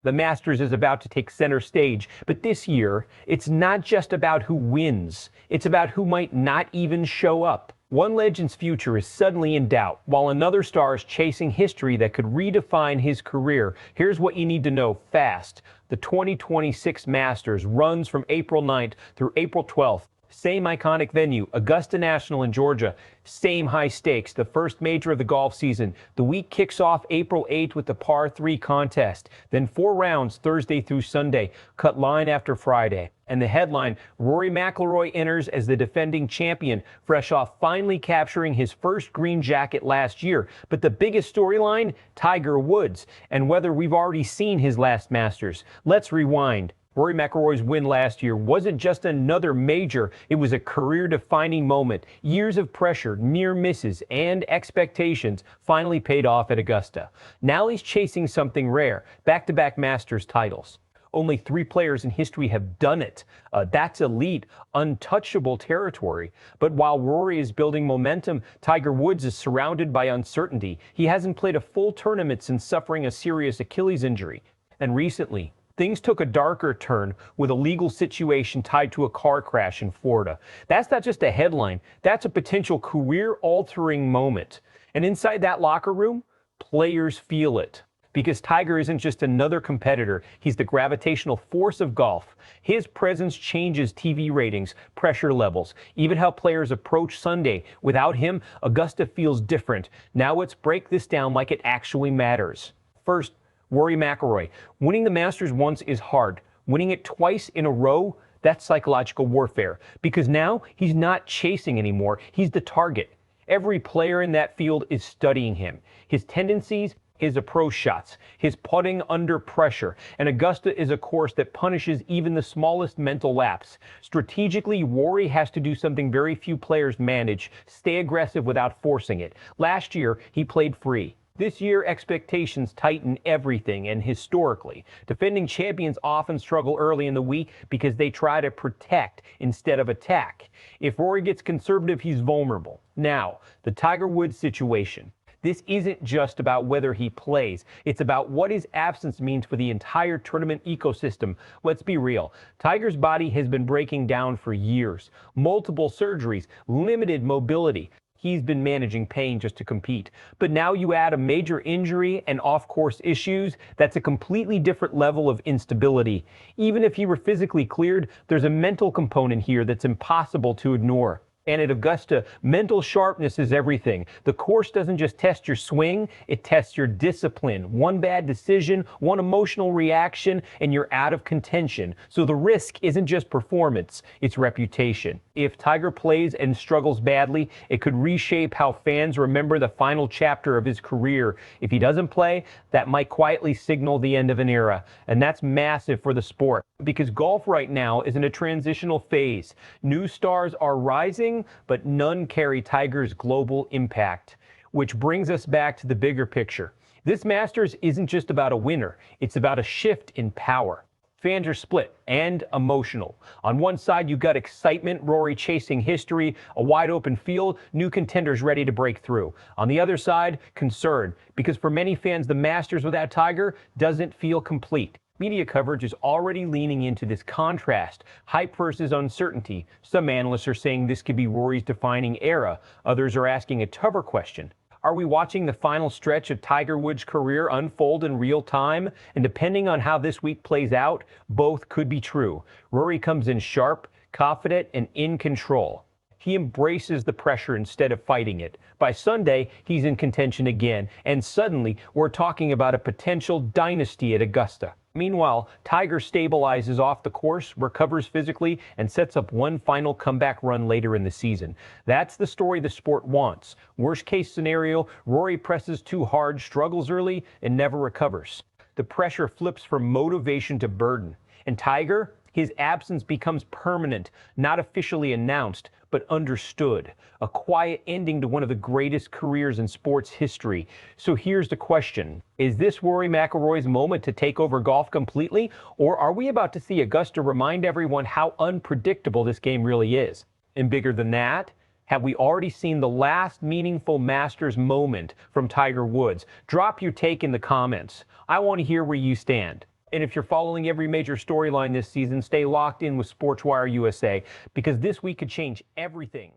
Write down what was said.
The Masters is about to take center stage, but this year, it's not just about who wins. It's about who might not even show up. One legend's future is suddenly in doubt, while another star is chasing history that could redefine his career. Here's what you need to know fast. The 2026 Masters runs from April 9th through April 12th. Same iconic venue, Augusta National in Georgia. Same high stakes, the first major of the golf season. The week kicks off April 8th with the par 3 contest. Then 4 rounds Thursday through Sunday, cut line after Friday. And the headline, Rory McIlroy enters as the defending champion, fresh off finally capturing his first green jacket last year. But the biggest storyline, Tiger Woods, and whether we've already seen his last Masters. Let's rewind. Rory McIlroy's win last year wasn't just another major, it was a career-defining moment. Years of pressure, near misses, and expectations finally paid off at Augusta. Now he's chasing something rare, back-to-back Masters titles. Only 3 players in history have done it. That's elite, untouchable territory. But while Rory is building momentum, Tiger Woods is surrounded by uncertainty. He hasn't played a full tournament since suffering a serious Achilles injury. And recently, things took a darker turn with a legal situation tied to a car crash in Florida. That's not just a headline, that's a potential career-altering moment. And inside that locker room, players feel it. Because Tiger isn't just another competitor, he's the gravitational force of golf. His presence changes TV ratings, pressure levels, even how players approach Sunday. Without him, Augusta feels different. Now let's break this down like it actually matters. First, Rory McIlroy. Winning the Masters once is hard. Winning it twice in a row, that's psychological warfare. Because now he's not chasing anymore. He's the target. Every player in that field is studying him. His tendencies, his approach shots, his putting under pressure. And Augusta is a course that punishes even the smallest mental lapse. Strategically, Rory has to do something very few players manage. Stay aggressive without forcing it. Last year, he played free. This year, expectations tighten everything, and historically, defending champions often struggle early in the week because they try to protect instead of attack. If Rory gets conservative, he's vulnerable. Now, the Tiger Woods situation. This isn't just about whether he plays. It's about what his absence means for the entire tournament ecosystem. Let's be real. Tiger's body has been breaking down for years. Multiple surgeries, limited mobility. He's been managing pain just to compete. But now you add a major injury and off-course issues, that's a completely different level of instability. Even if he were physically cleared, there's a mental component here that's impossible to ignore. And at Augusta, mental sharpness is everything. The course doesn't just test your swing, it tests your discipline. One bad decision, one emotional reaction, and you're out of contention. So the risk isn't just performance, it's reputation. If Tiger plays and struggles badly, it could reshape how fans remember the final chapter of his career. If he doesn't play, that might quietly signal the end of an era. And that's massive for the sport, because golf right now is in a transitional phase. New stars are rising, but none carry Tiger's global impact. Which brings us back to the bigger picture. This Masters isn't just about a winner, it's about a shift in power. Fans are split and emotional. On one side, you've got excitement, Rory chasing history, a wide open field, new contenders ready to break through. On the other side, concern, because for many fans, the Masters without Tiger doesn't feel complete. Media coverage is already leaning into this contrast, hype versus uncertainty. Some analysts are saying this could be Rory's defining era. Others are asking a tougher question. Are we watching the final stretch of Tiger Woods' career unfold in real time? And depending on how this week plays out, both could be true. Rory comes in sharp, confident, and in control. He embraces the pressure instead of fighting it. By Sunday, he's in contention again, and suddenly we're talking about a potential dynasty at Augusta. Meanwhile, Tiger stabilizes off the course, recovers physically, and sets up one final comeback run later in the season. That's the story the sport wants. Worst case scenario, Rory presses too hard, struggles early, and never recovers. The pressure flips from motivation to burden. And Tiger? His absence becomes permanent, not officially announced, but understood. A quiet ending to one of the greatest careers in sports history. So here's the question. Is this Rory McIlroy's moment to take over golf completely? Or are we about to see Augusta remind everyone how unpredictable this game really is? And bigger than that, have we already seen the last meaningful Masters moment from Tiger Woods? Drop your take in the comments. I want to hear where you stand. And if you're following every major storyline this season, stay locked in with SPORTSWIRE USA, because this week could change everything.